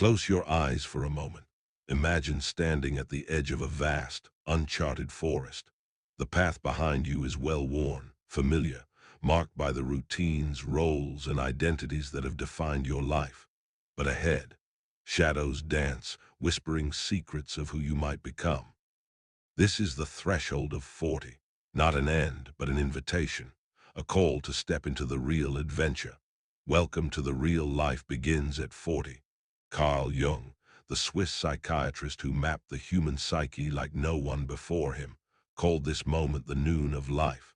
Close your eyes for a moment. Imagine standing at the edge of a vast, uncharted forest. The path behind you is well-worn, familiar, marked by the routines, roles, and identities that have defined your life. But ahead, shadows dance, whispering secrets of who you might become. This is the threshold of 40, not an end, but an invitation, a call to step into the real adventure. Welcome to the real life begins at 40. Carl Jung, the Swiss psychiatrist who mapped the human psyche like no one before him, called this moment the noon of life.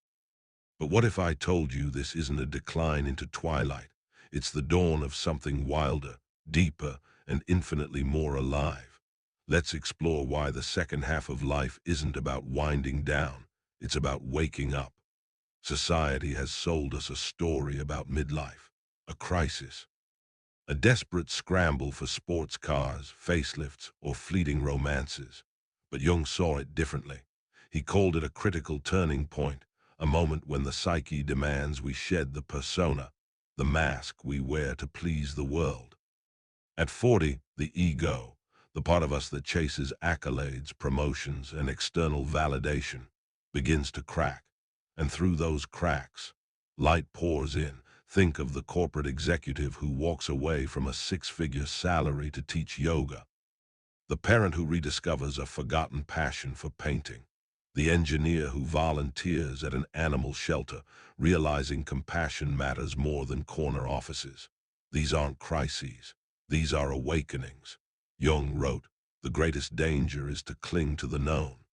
But what if I told you this isn't a decline into twilight? It's the dawn of something wilder, deeper, and infinitely more alive. Let's explore why the second half of life isn't about winding down. It's about waking up. Society has sold us a story about midlife, a crisis, a desperate scramble for sports cars, facelifts, or fleeting romances. But Jung saw it differently. He called it a critical turning point, a moment when the psyche demands we shed the persona, the mask we wear to please the world. At 40, the ego, the part of us that chases accolades, promotions, and external validation, begins to crack. And through those cracks, light pours in. Think of the corporate executive who walks away from a six-figure salary to teach yoga, the parent who rediscovers a forgotten passion for painting, the engineer who volunteers at an animal shelter, realizing compassion matters more than corner offices. These aren't crises. These are awakenings. Jung wrote, "The greatest danger is to cling to the known."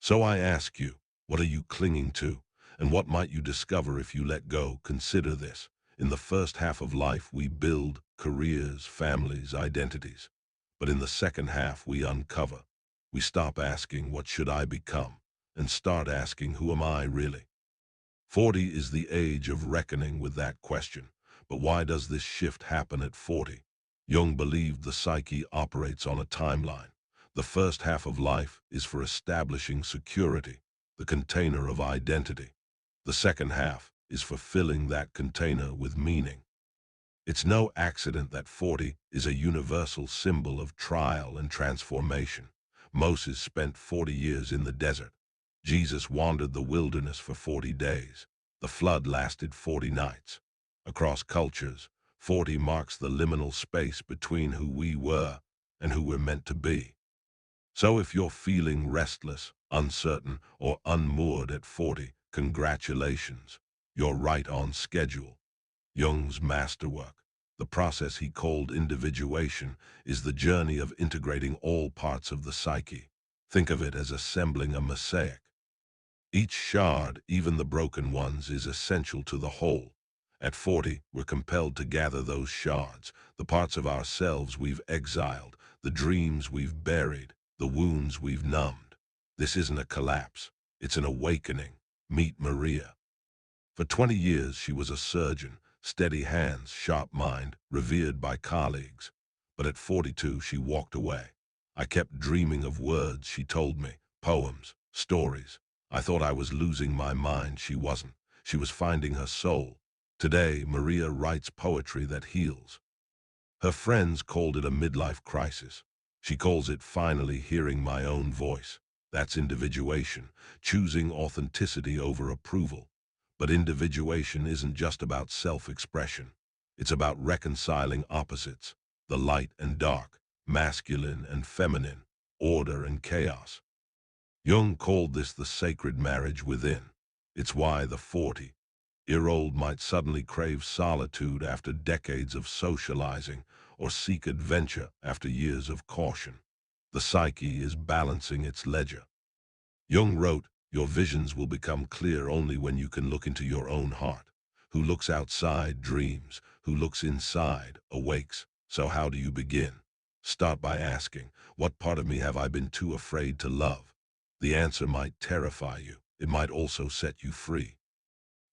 So I ask you, what are you clinging to? And what might you discover if you let go? Consider this. In the first half of life, we build careers, families, identities. But in the second half, we uncover. We stop asking, what should I become? And start asking, who am I really? 40 is the age of reckoning with that question. But why does this shift happen at 40? Jung believed the psyche operates on a timeline. The first half of life is for establishing security, the container of identity. The second half is for filling that container with meaning. It's no accident that 40 is a universal symbol of trial and transformation. Moses spent 40 years in the desert. Jesus wandered the wilderness for 40 days. The flood lasted 40 nights. Across cultures, 40 marks the liminal space between who we were and who we're meant to be. So if you're feeling restless, uncertain, or unmoored at 40, congratulations. You're right on schedule. Jung's masterwork, the process he called individuation, is the journey of integrating all parts of the psyche. Think of it as assembling a mosaic. Each shard, even the broken ones, is essential to the whole. At 40, we're compelled to gather those shards, the parts of ourselves we've exiled, the dreams we've buried, the wounds we've numbed. This isn't a collapse, it's an awakening. Meet Maria. For 20 years, she was a surgeon, steady hands, sharp mind, revered by colleagues. But at 42, she walked away. I kept dreaming of words, she told me, poems, stories. I thought I was losing my mind. She wasn't. She was finding her soul. Today, Maria writes poetry that heals. Her friends called it a midlife crisis. She calls it finally hearing my own voice. That's individuation, choosing authenticity over approval. But individuation isn't just about self-expression. It's about reconciling opposites, the light and dark, masculine and feminine, order and chaos. Jung called this the sacred marriage within. It's why the 40-year-old might suddenly crave solitude after decades of socializing, or seek adventure after years of caution. The psyche is balancing its ledger. Jung wrote, "Your visions will become clear only when you can look into your own heart. Who looks outside dreams, who looks inside awakes." So how do you begin? Start by asking, what part of me have I been too afraid to love? The answer might terrify you. It might also set you free.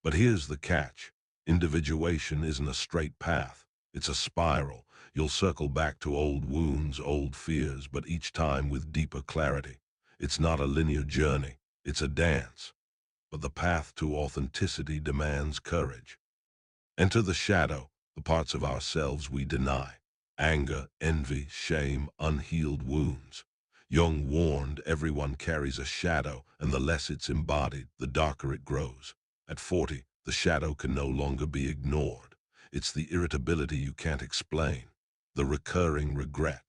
But here's the catch. Individuation isn't a straight path. It's a spiral. You'll circle back to old wounds, old fears, but each time with deeper clarity. It's not a linear journey. It's a dance. But the path to authenticity demands courage. Enter the shadow, the parts of ourselves we deny. Anger, envy, shame, unhealed wounds. Jung warned everyone carries a shadow, and the less it's embodied, the darker it grows. At 40, the shadow can no longer be ignored. It's the irritability you can't explain, the recurring regret,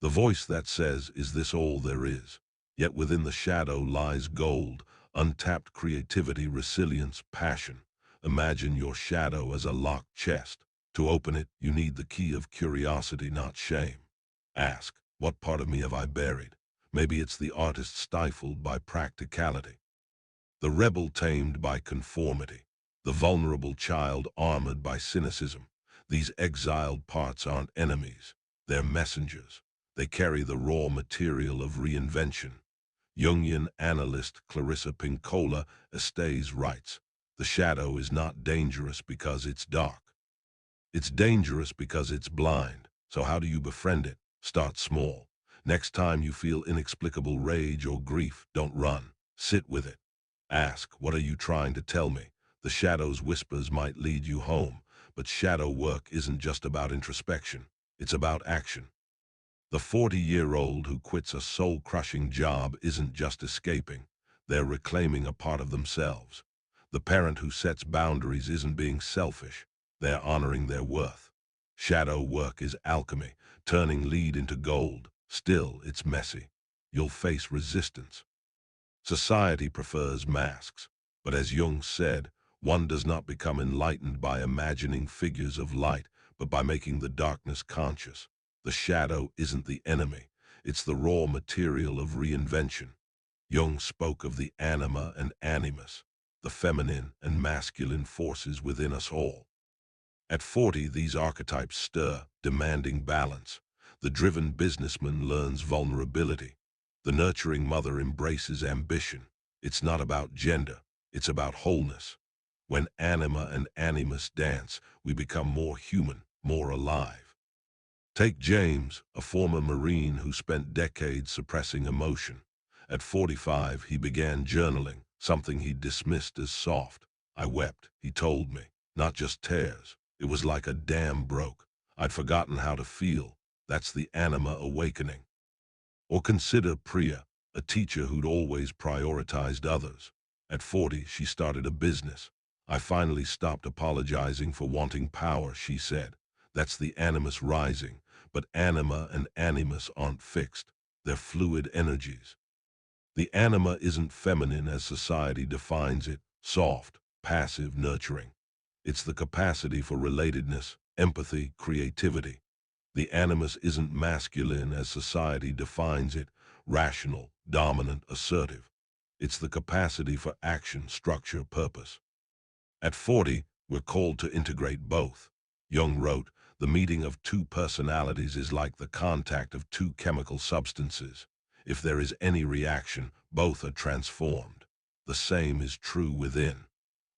the voice that says, "Is this all there is?" Yet within the shadow lies gold, untapped creativity, resilience, passion. Imagine your shadow as a locked chest. To open it, you need the key of curiosity, not shame. Ask, what part of me have I buried? Maybe it's the artist stifled by practicality, the rebel tamed by conformity, the vulnerable child armored by cynicism. These exiled parts aren't enemies, they're messengers. They carry the raw material of reinvention. Jungian analyst Clarissa Pinkola Estes writes, "The shadow is not dangerous because it's dark. It's dangerous because it's blind. So how do you befriend it? Start small. Next time you feel inexplicable rage or grief, don't run. Sit with it. Ask, what are you trying to tell me? The shadow's whispers might lead you home, but shadow work isn't just about introspection. It's about action. The 40-year-old who quits a soul-crushing job isn't just escaping. They're reclaiming a part of themselves. The parent who sets boundaries isn't being selfish. They're honoring their worth. Shadow work is alchemy, turning lead into gold. Still, it's messy. You'll face resistance. Society prefers masks, but as Jung said, one does not become enlightened by imagining figures of light, but by making the darkness conscious. The shadow isn't the enemy, it's the raw material of reinvention. Jung spoke of the anima and animus, the feminine and masculine forces within us all. At 40, these archetypes stir, demanding balance. The driven businessman learns vulnerability. The nurturing mother embraces ambition. It's not about gender, it's about wholeness. When anima and animus dance, we become more human, more alive. Take James, a former Marine who spent decades suppressing emotion. At 45, he began journaling, something he dismissed as soft. "I wept," he told me, "not just tears. It was like a dam broke. I'd forgotten how to feel." That's the anima awakening. Or consider Priya, a teacher who'd always prioritized others. At 40, she started a business. "I finally stopped apologizing for wanting power," she said. That's the animus rising. But anima and animus aren't fixed. They're fluid energies. The anima isn't feminine as society defines it, soft, passive, nurturing. It's the capacity for relatedness, empathy, creativity. The animus isn't masculine as society defines it, rational, dominant, assertive. It's the capacity for action, structure, purpose. At 40, we're called to integrate both. Jung wrote, "The meeting of two personalities is like the contact of two chemical substances. If there is any reaction, both are transformed." The same is true within.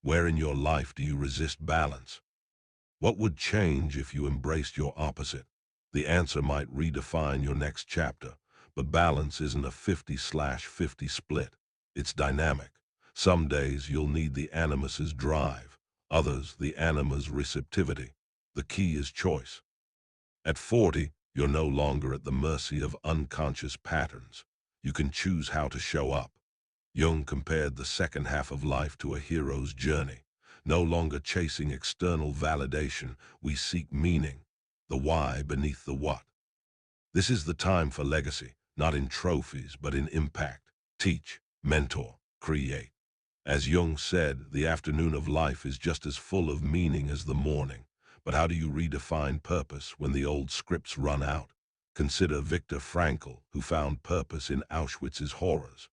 Where in your life do you resist balance? What would change if you embraced your opposite? The answer might redefine your next chapter, but balance isn't a 50/50 split. It's dynamic. Some days you'll need the animus's drive, others the anima's receptivity. The key is choice. At 40, you're no longer at the mercy of unconscious patterns. You can choose how to show up. Jung compared the second half of life to a hero's journey. No longer chasing external validation, we seek meaning, the why beneath the what. This is the time for legacy, not in trophies, but in impact. Teach, mentor, create. As Jung said, the afternoon of life is just as full of meaning as the morning. But how do you redefine purpose when the old scripts run out? Consider Viktor Frankl, who found purpose in Auschwitz's horrors.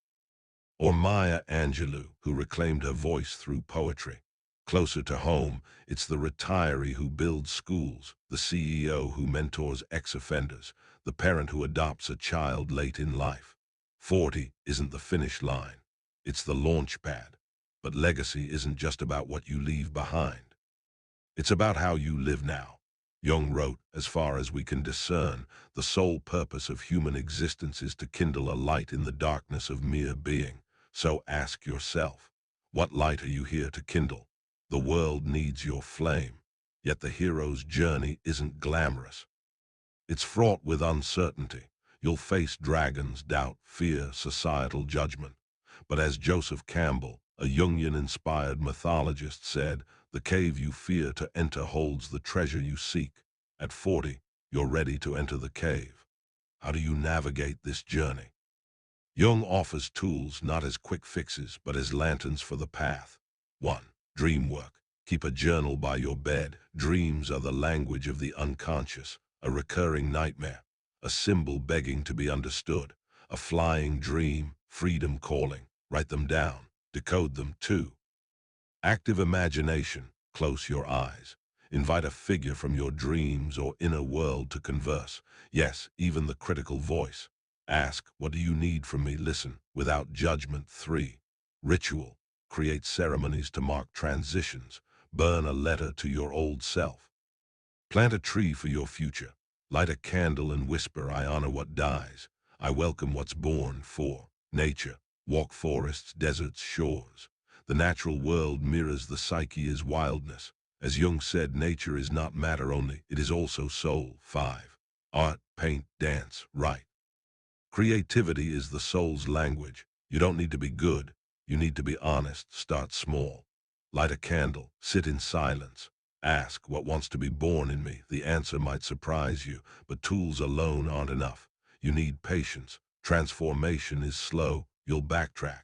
Or Maya Angelou, who reclaimed her voice through poetry. Closer to home, it's the retiree who builds schools, the CEO who mentors ex-offenders, the parent who adopts a child late in life. 40 isn't the finish line. It's the launch pad. But legacy isn't just about what you leave behind. It's about how you live now. Jung wrote, "As far as we can discern, the sole purpose of human existence is to kindle a light in the darkness of mere being." So ask yourself, what light are you here to kindle? The world needs your flame. Yet the hero's journey isn't glamorous. It's fraught with uncertainty. You'll face dragons, doubt, fear, societal judgment. But as Joseph Campbell, a Jungian-inspired mythologist, said, the cave you fear to enter holds the treasure you seek. At 40, you're ready to enter the cave. How do you navigate this journey? Jung offers tools not as quick fixes, but as lanterns for the path. 1. Dream work. Keep a journal by your bed. Dreams are the language of the unconscious, a recurring nightmare, a symbol begging to be understood, a flying dream, freedom calling. Write them down, decode them. 2. Active imagination. Close your eyes. Invite a figure from your dreams or inner world to converse. Yes, even the critical voice. Ask, what do you need from me? Listen, without judgment. 3. Ritual. Create ceremonies to mark transitions. Burn a letter to your old self. Plant a tree for your future. Light a candle and whisper, I honor what dies. I welcome what's born. 4. Nature. Walk forests, deserts, shores. The natural world mirrors the psyche as wildness. As Jung said, nature is not matter only, it is also soul. 5. Art, paint, dance, write. Creativity is the soul's language. You don't need to be good. You need to be honest. Start small. Light a candle. Sit in silence. Ask, what wants to be born in me? The answer might surprise you, but tools alone aren't enough. You need patience. Transformation is slow. You'll backtrack.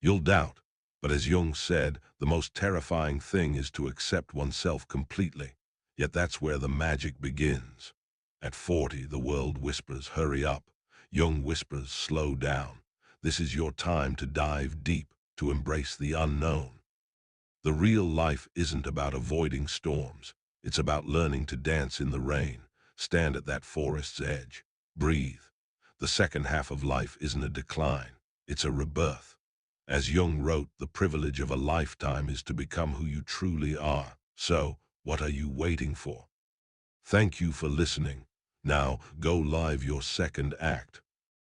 You'll doubt. But as Jung said, the most terrifying thing is to accept oneself completely. Yet that's where the magic begins. At 40, the world whispers, hurry up. Jung whispers, slow down. This is your time to dive deep, to embrace the unknown. The real life isn't about avoiding storms. It's about learning to dance in the rain, stand at that forest's edge, breathe. The second half of life isn't a decline, it's a rebirth. As Jung wrote, the privilege of a lifetime is to become who you truly are. So, what are you waiting for? Thank you for listening. Now, go live your second act.